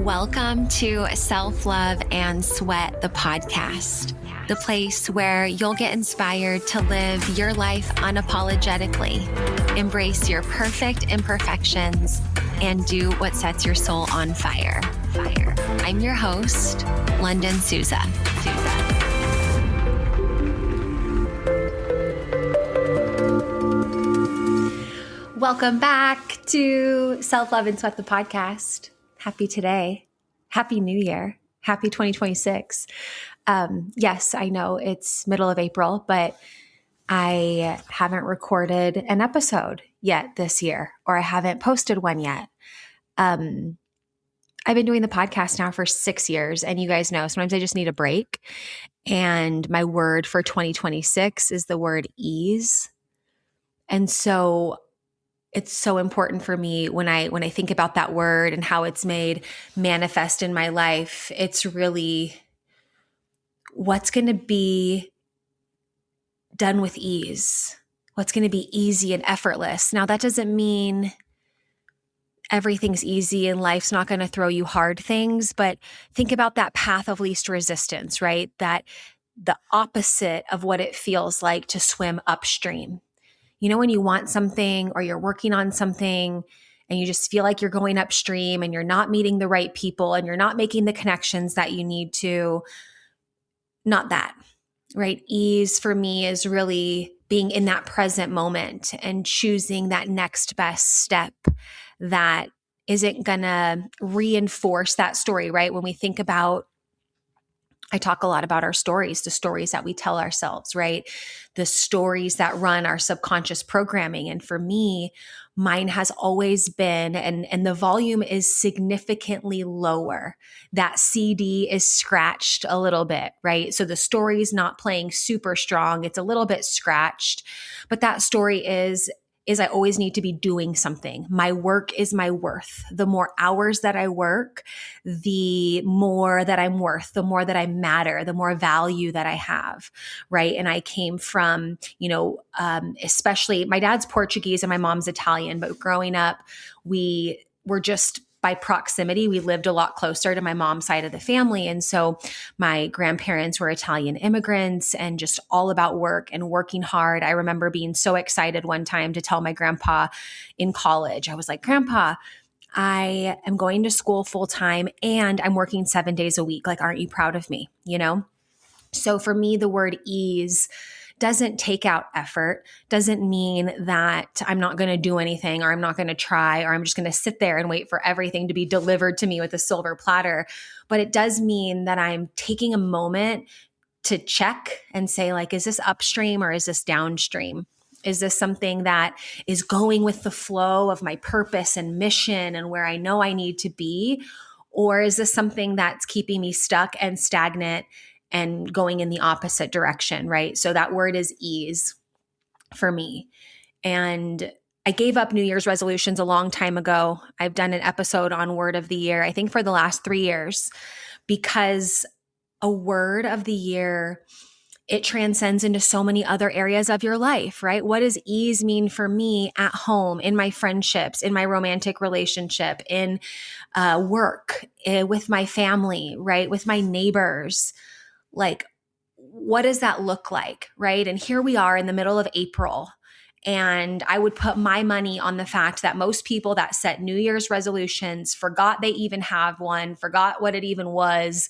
Welcome to Self-Love and Sweat, the podcast, the place where you'll get inspired to live your life unapologetically, embrace your perfect imperfections, and do what sets your soul on fire. I'm your host, London Souza. Welcome back to Self-Love and Sweat, the podcast. Happy today. Happy New Year. Happy 2026. Yes, I know it's middle of April, but I haven't recorded an episode yet this year, or I haven't posted one yet. I've been doing the podcast now for 6 years, and you guys know sometimes I just need a break. And my word for 2026 is the word ease. And so it's so important for me when I think about that word and how it's made manifest in my life. It's really what's going to be done with ease, what's going to be easy and effortless. Now, that doesn't mean everything's easy and life's not going to throw you hard things, but think about that path of least resistance, right? That the opposite of what it feels like to swim upstream. You know, when you want something or you're working on something and you just feel like you're going upstream and you're not meeting the right people and you're not making the connections that you need to, not that, right? Ease for me is really being in that present moment and choosing that next best step that isn't going to reinforce that story, right? When we think about, I talk a lot about our stories, the stories that we tell ourselves, right? The stories that run our subconscious programming. And for me, mine has always been, and the volume is significantly lower. That CD is scratched a little bit, right? So the story's not playing super strong. It's a little bit scratched, but that story is I always need to be doing something. My work is my worth. The more hours that I work, the more that I'm worth, the more that I matter, the more value that I have, right? And I came from, especially my dad's Portuguese and my mom's Italian, but growing up, we were just by proximity, we lived a lot closer to my mom's side of the family. And so my grandparents were Italian immigrants and just all about work and working hard. I remember being so excited one time to tell my grandpa in college, I was like, Grandpa, I am going to school full time and I'm working 7 days a week. Like, aren't you proud of me? You know? So for me, the word ease doesn't take out effort, doesn't mean that I'm not going to do anything or I'm not going to try or I'm just going to sit there and wait for everything to be delivered to me with a silver platter. But it does mean that I'm taking a moment to check and say, like, is this upstream or is this downstream? Is this something that is going with the flow of my purpose and mission and where I know I need to be? Or is this something that's keeping me stuck and stagnant and going in the opposite direction, right? So that word is ease for me. And I gave up New Year's resolutions a long time ago. I've done an episode on word of the year, I think for the last 3 years, because a word of the year, it transcends into so many other areas of your life, right? What does ease mean for me at home, in my friendships, in my romantic relationship, in work, with my family, right? With my neighbors? Like, what does that look like, right? And here we are in the middle of April, and I would put my money on the fact that most people that set New Year's resolutions forgot they even have one, forgot what it even was.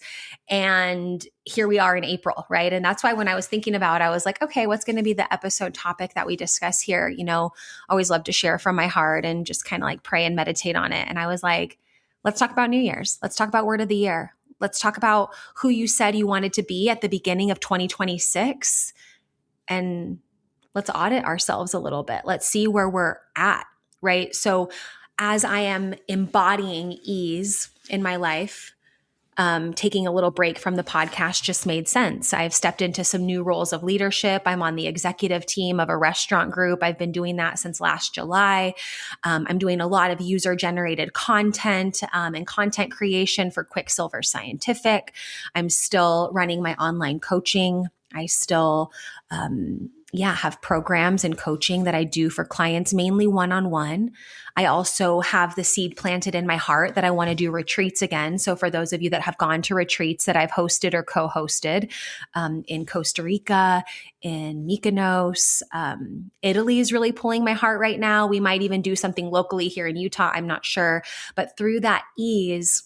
And here we are in April, right? And that's why when I was thinking about it, I was like, okay, what's going to be the episode topic that we discuss here? You know, I always love to share from my heart and just kind of like pray and meditate on it. And I was like, let's talk about New Year's. Let's talk about word of the year. Let's talk about who you said you wanted to be at the beginning of 2026, and let's audit ourselves a little bit. Let's see where we're at, right? So as I am embodying ease in my life, taking a little break from the podcast just made sense. I've stepped into some new roles of leadership. I'm on the executive team of a restaurant group. I've been doing that since last July. I'm doing a lot of user-generated content and content creation for Quicksilver Scientific. I'm still running my online coaching. I still have programs and coaching that I do for clients, mainly one-on-one. I also have the seed planted in my heart that I want to do retreats again. So for those of you that have gone to retreats that I've hosted or co-hosted in Costa Rica, in Mykonos, Italy is really pulling my heart right now. We might even do something locally here in Utah. I'm not sure. But through that ease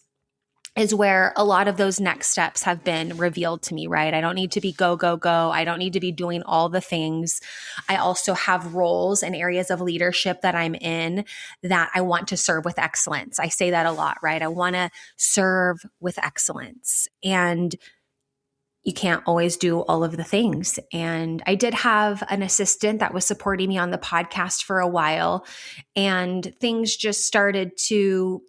is where a lot of those next steps have been revealed to me, right? I don't need to be go, go, go. I don't need to be doing all the things. I also have roles and areas of leadership that I'm in that I want to serve with excellence. I say that a lot, right? I want to serve with excellence. And you can't always do all of the things. And I did have an assistant that was supporting me on the podcast for a while, and things just started to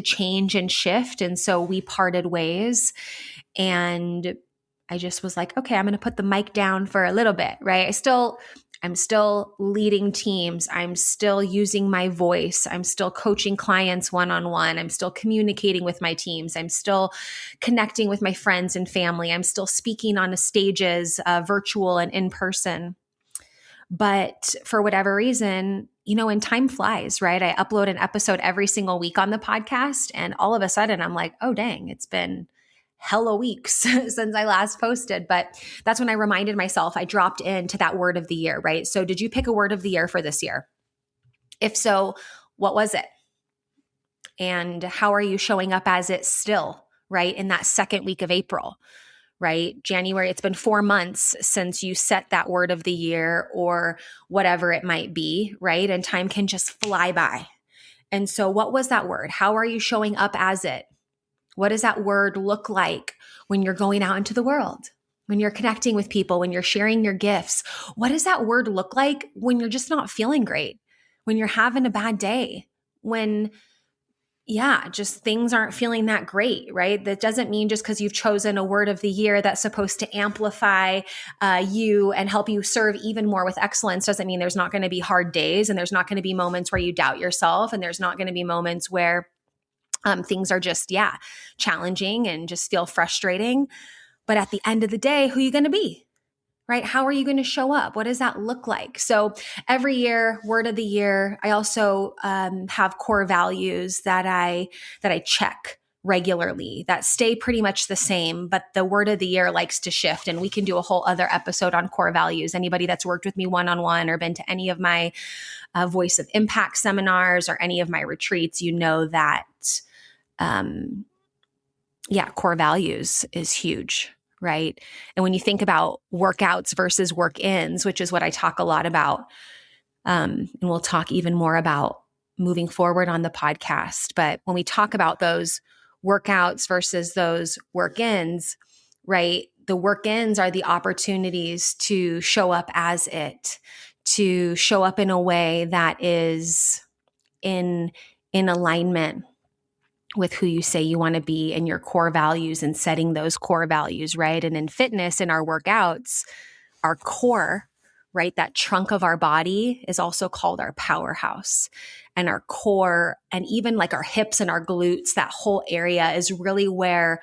change and shift. And so we parted ways, and I just was like, okay, I'm going to put the mic down for a little bit, right? I'm still leading teams. I'm still using my voice. I'm still coaching clients one-on-one. I'm still communicating with my teams. I'm still connecting with my friends and family. I'm still speaking on the stages, virtual and in person. But for whatever reason, and time flies, right? I upload an episode every single week on the podcast, and all of a sudden I'm like, oh, dang, it's been hella weeks since I last posted. But that's when I reminded myself, I dropped into that word of the year, right? So did you pick a word of the year for this year? If so, what was it? And how are you showing up as it still, right? In that second week of April, right? January, it's been 4 months since you set that word of the year or whatever it might be, right? And time can just fly by. And so what was that word? How are you showing up as it? What does that word look like when you're going out into the world, when you're connecting with people, when you're sharing your gifts? What does that word look like when you're just not feeling great, when you're having a bad day, when, just things aren't feeling that great, right? That doesn't mean just because you've chosen a word of the year that's supposed to amplify you and help you serve even more with excellence doesn't mean there's not going to be hard days, and there's not going to be moments where you doubt yourself, and there's not going to be moments where things are just, challenging and just feel frustrating. But at the end of the day, who are you going to be, right? How are you going to show up? What does that look like? So every year, word of the year, I also have core values that I check regularly that stay pretty much the same, but the word of the year likes to shift. And we can do a whole other episode on core values. Anybody that's worked with me one-on-one or been to any of my Voice of Impact seminars or any of my retreats, you know that core values is huge, right? And when you think about workouts versus work-ins, which is what I talk a lot about, and we'll talk even more about moving forward on the podcast. But when we talk about those workouts versus those work-ins, right? The work-ins are the opportunities to show up as it, to show up in a way that is in alignment with who you say you want to be and your core values, and setting those core values, right? And in fitness, in our workouts, our core, right? That trunk of our body is also called our powerhouse. And our core, and even like our hips and our glutes, that whole area is really where,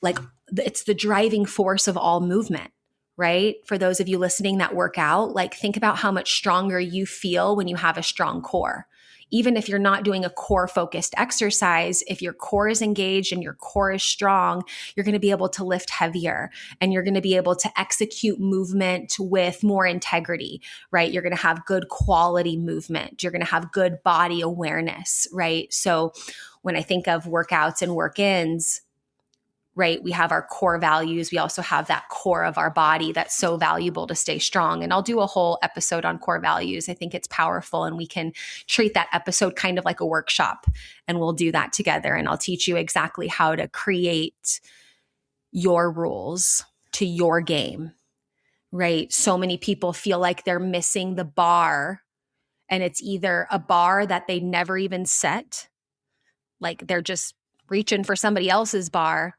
like, it's the driving force of all movement, right? For those of you listening that work out, like, think about how much stronger you feel when you have a strong core. Even if you're not doing a core focused exercise, if your core is engaged and your core is strong, you're going to be able to lift heavier, and you're going to be able to execute movement with more integrity, right? You're going to have good quality movement. You're going to have good body awareness, right? So when I think of workouts and work-ins, right, we have our core values. We also have that core of our body that's so valuable to stay strong. And I'll do a whole episode on core values. I think it's powerful, and we can treat that episode kind of like a workshop, and we'll do that together. And I'll teach you exactly how to create your rules to your game, right? So many people feel like they're missing the bar, and it's either a bar that they never even set, like they're just reaching for somebody else's bar,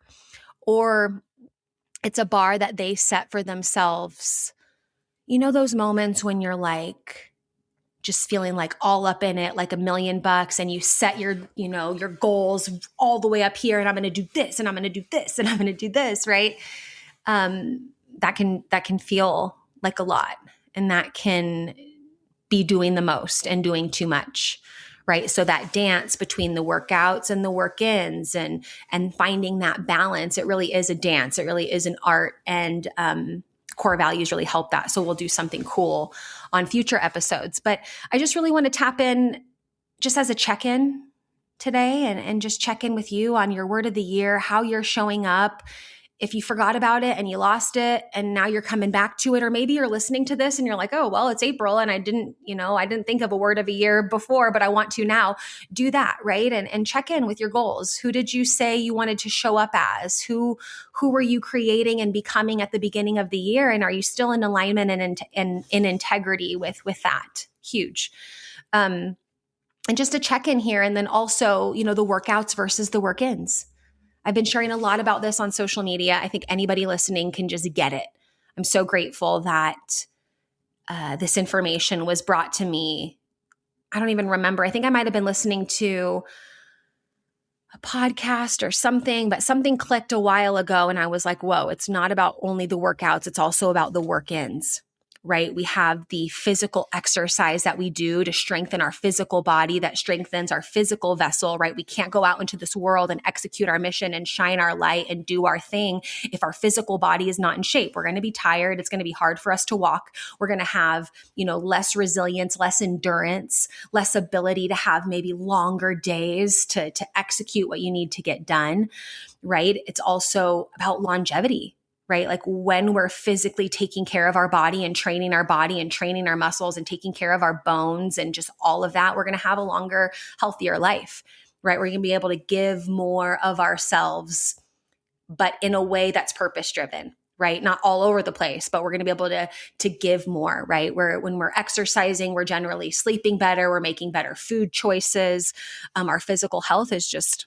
or it's a bar that they set for themselves. You know, those moments when you're like just feeling like all up in it, like $1,000,000, and you set your goals all the way up here, and I'm going to do this, and I'm going to do this, and I'm going to do this, right? That can feel like a lot. and that can be doing the most and doing too much, right? So that dance between the workouts and the work-ins and finding that balance, it really is a dance. It really is an art, and core values really help that. So we'll do something cool on future episodes. But I just really want to tap in just as a check-in today and just check in with you on your word of the year, how you're showing up. If you forgot about it and you lost it and now you're coming back to it, or maybe you're listening to this and you're like, oh, well, it's April and I didn't think of a word of a year before, but I want to now. Do that, right? And check in with your goals. Who did you say you wanted to show up as? Who were you creating and becoming at the beginning of the year? And are you still in alignment and in integrity with that? Huge. And just to check in here. And then also, the workouts versus the work-ins. I've been sharing a lot about this on social media. I think anybody listening can just get it. I'm so grateful that this information was brought to me. I don't even remember. I think I might have been listening to a podcast or something, but something clicked a while ago and I was like, whoa, it's not about only the workouts. It's also about the work-ins. Right? We have the physical exercise that we do to strengthen our physical body that strengthens our physical vessel, right? We can't go out into this world and execute our mission and shine our light and do our thing if our physical body is not in shape. We're going to be tired. It's going to be hard for us to walk. We're going to have, less resilience, less endurance, less ability to have maybe longer days to execute what you need to get done, right? It's also about longevity. Right? Like when we're physically taking care of our body and training our muscles and taking care of our bones and just all of that, we're going to have a longer, healthier life, right? We're going to be able to give more of ourselves, but in a way that's purpose driven, right? Not all over the place, but we're going to be able to give more, right? When we're exercising, we're generally sleeping better. We're making better food choices. Our physical health is just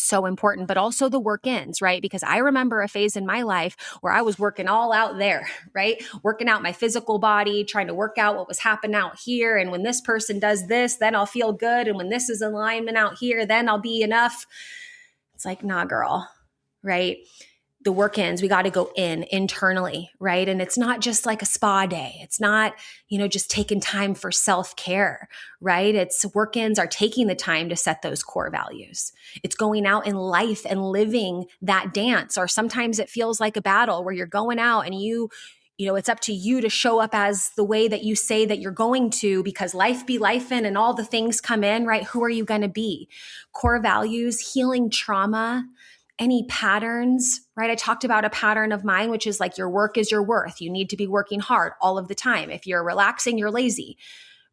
so important, but also the work-ins, right? Because I remember a phase in my life where I was working all out there, right? Working out my physical body, trying to work out what was happening out here. And when this person does this, then I'll feel good. And when this is alignment out here, then I'll be enough. It's like, nah, girl, right? The work-ins, we got to go internally, right? And it's not just like a spa day. It's not, just taking time for self-care, right? It's work-ins are taking the time to set those core values. It's going out in life and living that dance. Or sometimes it feels like a battle where you're going out and it's up to you to show up as the way that you say that you're going to, because life be lifing and all the things come in, right? Who are you going to be? Core values, healing trauma, any patterns, right? I talked about a pattern of mine, which is like your work is your worth. You need to be working hard all of the time. If you're relaxing, you're lazy,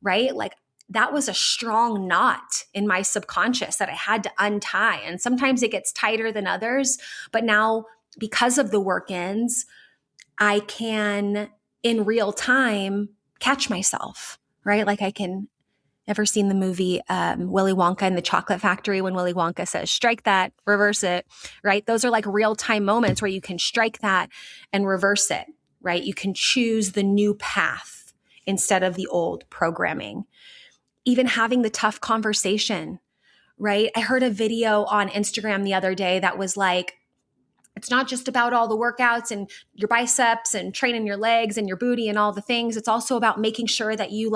right? Like that was a strong knot in my subconscious that I had to untie. And sometimes it gets tighter than others. But now because of the work-ins, I can in real time catch myself, right? Like I can. Ever seen the movie Willy Wonka and the Chocolate Factory when Willy Wonka says, strike that, reverse it, right? Those are like real-time moments where you can strike that and reverse it, right? You can choose the new path instead of the old programming. Even having the tough conversation, right? I heard a video on Instagram the other day that was like, it's not just about all the workouts and your biceps and training your legs and your booty and all the things. It's also about making sure that you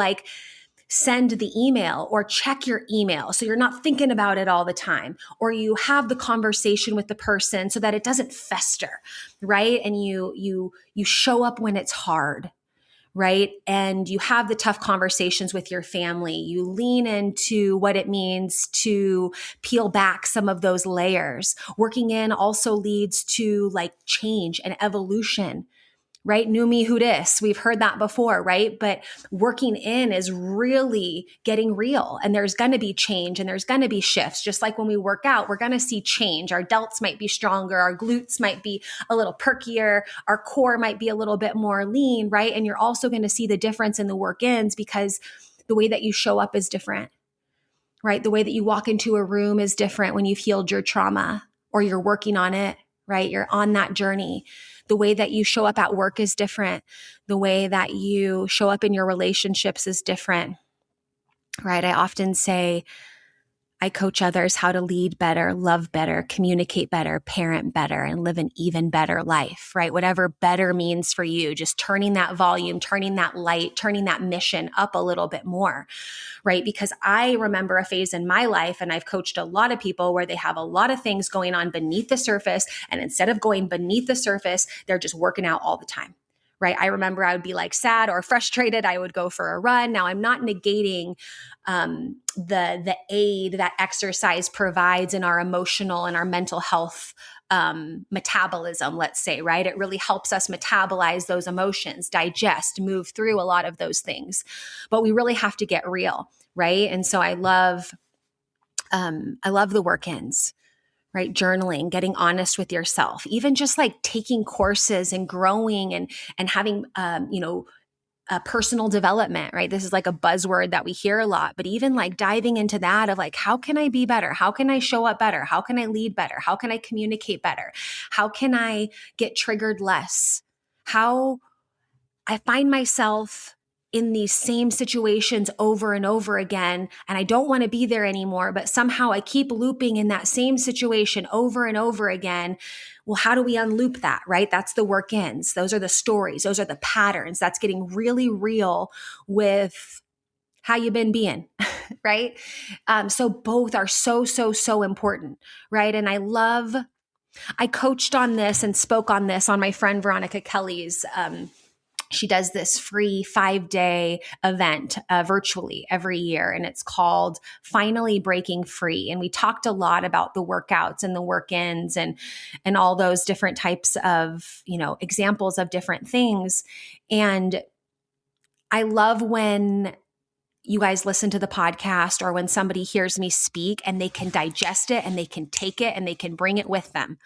send the email or check your email so you're not thinking about it all the time, or you have the conversation with the person so that it doesn't fester, right? And you show up when it's hard, right? And you have the tough conversations with your family. You lean into what it means to peel back some of those layers. Working in also leads to change and evolution, right? New me, who dis? We've heard that before, right? But working in is really getting real, and there's going to be change and there's going to be shifts. Just like when we work out, we're going to see change. Our delts might be stronger. Our glutes might be a little perkier. Our core might be a little bit more lean, right? And you're also going to see the difference in the work-ins because the way that you show up is different, right? The way that you walk into a room is different when you've healed your trauma or you're working on it, right? You're on that journey. The way that you show up at work is different. The way that you show up in your relationships is different, right? I often say I coach others how to lead better, love better, communicate better, parent better, and live an even better life, right? Whatever better means for you, just turning that volume, turning that light, turning that mission up a little bit more, right? Because I remember a phase in my life, and I've coached a lot of people where they have a lot of things going on beneath the surface. And instead of going beneath the surface, they're just working out all the time. Right. I remember I would be like sad or frustrated. I would go for a run. Now I'm not negating the aid that exercise provides in our emotional and our mental health metabolism, let's say, right? It really helps us metabolize those emotions, digest, move through a lot of those things. But we really have to get real, right? And so I love the work-ins, right? Journaling, getting honest with yourself, even just like taking courses and growing and having, personal development, right? This is like a buzzword that we hear a lot, but even like diving into that of like, how can I be better? How can I show up better? How can I lead better? How can I communicate better? How can I get triggered less? How I find myself in these same situations over and over again, and I don't want to be there anymore, but somehow I keep looping in that same situation over and over again. Well, how do we unloop that, right? That's the work ins. Those are the stories. Those are the patterns. That's getting really real with how you been being, right? So both are so important, right? And I coached on this and spoke on this on my friend Veronica Kelly's she does this free 5-day event virtually every year, and it's called Finally Breaking Free. And we talked a lot about the workouts and the work-ins and all those different types of, examples of different things. And I love when you guys listen to the podcast or when somebody hears me speak and they can digest it and they can take it and they can bring it with them.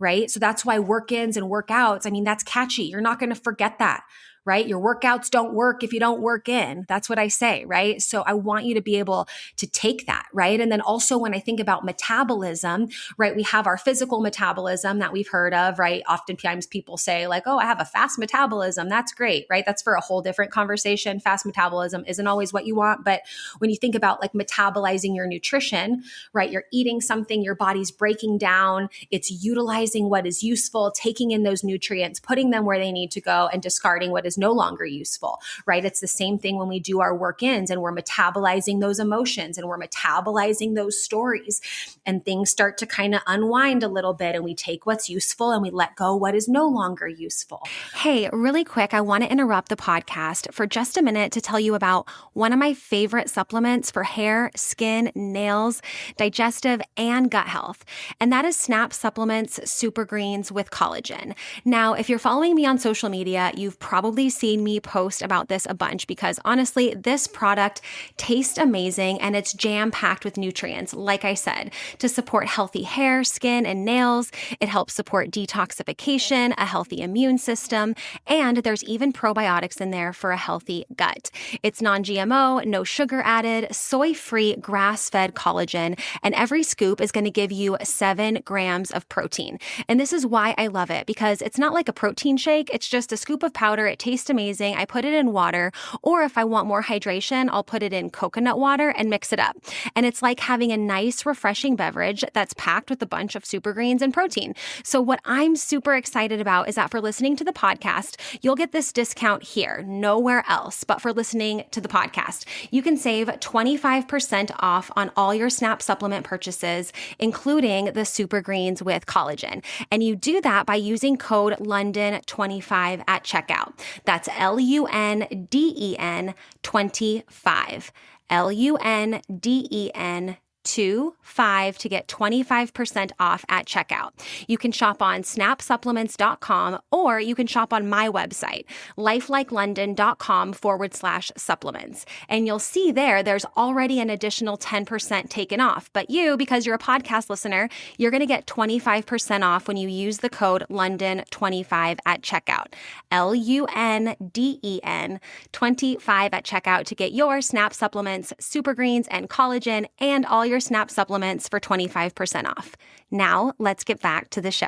Right? So that's why work-ins and workouts, that's catchy. You're not going to forget that, right? Your workouts don't work if you don't work in. That's what I say, right? So I want you to be able to take that, right? And then also when I think about metabolism, right, we have our physical metabolism that we've heard of, right? Oftentimes people say like, oh, I have a fast metabolism. That's great, right? That's for a whole different conversation. Fast metabolism isn't always what you want. But when you think about like metabolizing your nutrition, right, you're eating something, your body's breaking down, it's utilizing what is useful, taking in those nutrients, putting them where they need to go, and discarding what is no longer useful, right? It's the same thing when we do our work-ins and we're metabolizing those emotions and we're metabolizing those stories, and things start to kind of unwind a little bit, and we take what's useful and we let go what is no longer useful. Hey, really quick, I want to interrupt the podcast for just a minute to tell you about one of my favorite supplements for hair, skin, nails, digestive, and gut health, and that is Snap Supplements Super Greens with collagen. Now, if you're following me on social media, you've probably seen me post about this a bunch because honestly, this product tastes amazing and it's jam-packed with nutrients, like I said, to support healthy hair, skin, and nails. It helps support detoxification, a healthy immune system, and there's even probiotics in there for a healthy gut. It's non-GMO, no sugar added, soy-free, grass-fed collagen, and every scoop is going to give you 7 grams of protein. And this is why I love it, because it's not like a protein shake. It's just a scoop of powder. It tastes amazing. I put it in water, or if I want more hydration, I'll put it in coconut water and mix it up. And it's like having a nice, refreshing beverage that's packed with a bunch of super greens and protein. So what I'm super excited about is that for listening to the podcast, you'll get this discount here, nowhere else, but for listening to the podcast. You can save 25% off on all your Snap supplement purchases, including the super greens with collagen. And you do that by using code LONDON25 at checkout. That's LUNDEN 25. LUNDEN 25 to get 25% off at checkout. You can shop on snapsupplements.com, or you can shop on my website, lifelikeLondon.com/supplements. And you'll see there's already an additional 10% taken off. But you, because you're a podcast listener, you're going to get 25% off when you use the code LONDON25 at checkout. LUNDEN 25 at checkout to get your Snap supplements, super greens, and collagen, and all your Snap supplements for 25% off. Now, let's get back to the show.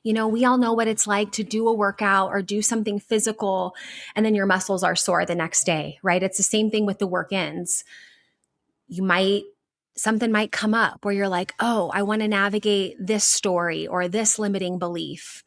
We all know what it's like to do a workout or do something physical, and then your muscles are sore the next day, right? It's the same thing with the work-ins. You might something might come up where you're like, oh, I want to navigate this story or this limiting belief.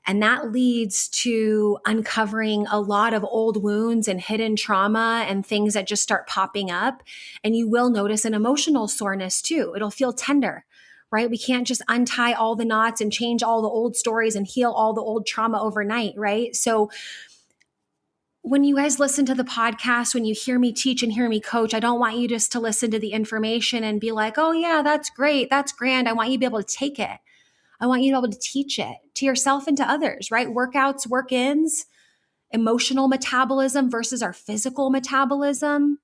And that leads to uncovering a lot of old wounds and hidden trauma and things that just start popping up. And you will notice an emotional soreness too. It'll feel tender, right? We can't just untie all the knots and change all the old stories and heal all the old trauma overnight, right? So when you guys listen to the podcast, when you hear me teach and hear me coach, I don't want you just to listen to the information and be like, oh yeah, that's great. That's grand. I want you to be able to take it. I want you to be able to teach it to yourself and to others, right? Workouts, work-ins, emotional metabolism versus our physical metabolism,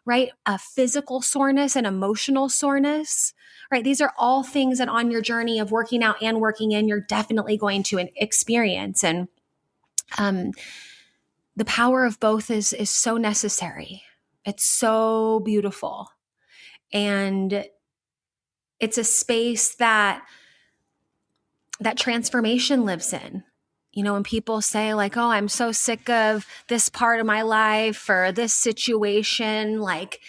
right? A physical soreness and emotional soreness, right? These are all things that on your journey of working out and working in, you're definitely going to experience. And the power of both is so necessary. It's so beautiful. And it's a space that transformation lives in. You know, when people say like, oh, I'm so sick of this part of my life or this situation, like,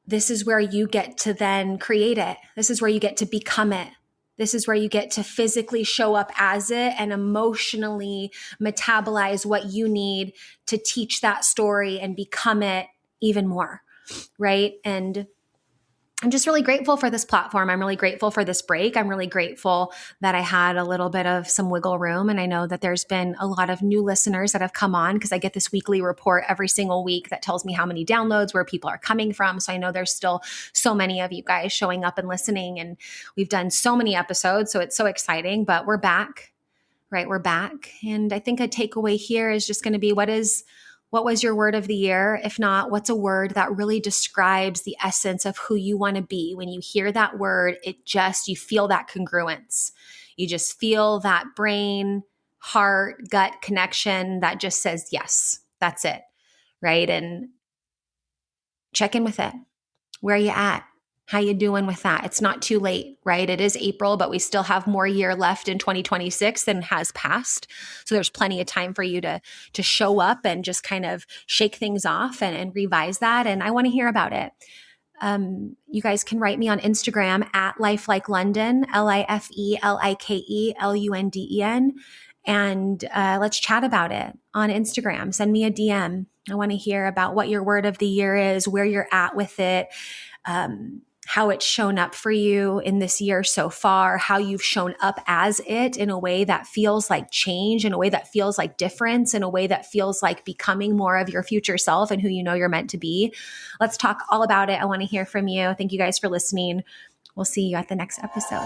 this is where you get to then create it. This is where you get to become it. This is where you get to physically show up as it and emotionally metabolize what you need to teach that story and become it even more, right? And I'm just really grateful for this platform. I'm really grateful for this break. I'm really grateful that I had a little bit of some wiggle room. And I know that there's been a lot of new listeners that have come on because I get this weekly report every single week that tells me how many downloads, where people are coming from. So I know there's still so many of you guys showing up and listening. And we've done so many episodes. So it's so exciting, but we're back, right? We're back. And I think a takeaway here is just going to be what was your word of the year? If not, what's a word that really describes the essence of who you want to be? When you hear that word, you feel that congruence. You just feel that brain, heart, gut connection that just says, yes, that's it, right? And check in with it. Where are you at? How you doing with that? It's not too late, right? It is April, but we still have more year left in 2026 than has passed. So there's plenty of time for you to show up and just kind of shake things off and revise that. And I want to hear about it. You guys can write me on Instagram at LifeLikeLondon, LifeLikeLunden. And let's chat about it on Instagram. Send me a DM. I want to hear about what your word of the year is, where you're at with it, how it's shown up for you in this year so far, how you've shown up as it in a way that feels like change, in a way that feels like difference, in a way that feels like becoming more of your future self and who you know you're meant to be. Let's talk all about it. I want to hear from you. Thank you guys for listening. We'll see you at the next episode.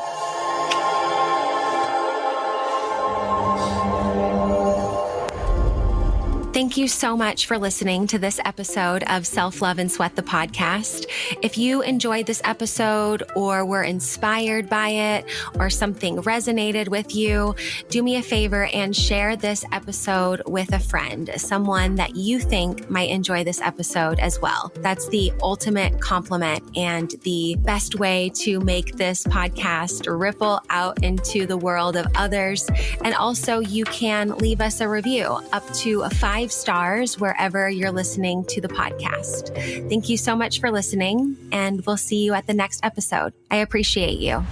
Thank you so much for listening to this episode of Self Love and Sweat the podcast. If you enjoyed this episode or were inspired by it or something resonated with you, do me a favor and share this episode with a friend, someone that you think might enjoy this episode as well. That's the ultimate compliment and the best way to make this podcast ripple out into the world of others. And also you can leave us a review up to 5 stars wherever you're listening to the podcast. Thank you so much for listening, and we'll see you at the next episode. I appreciate you.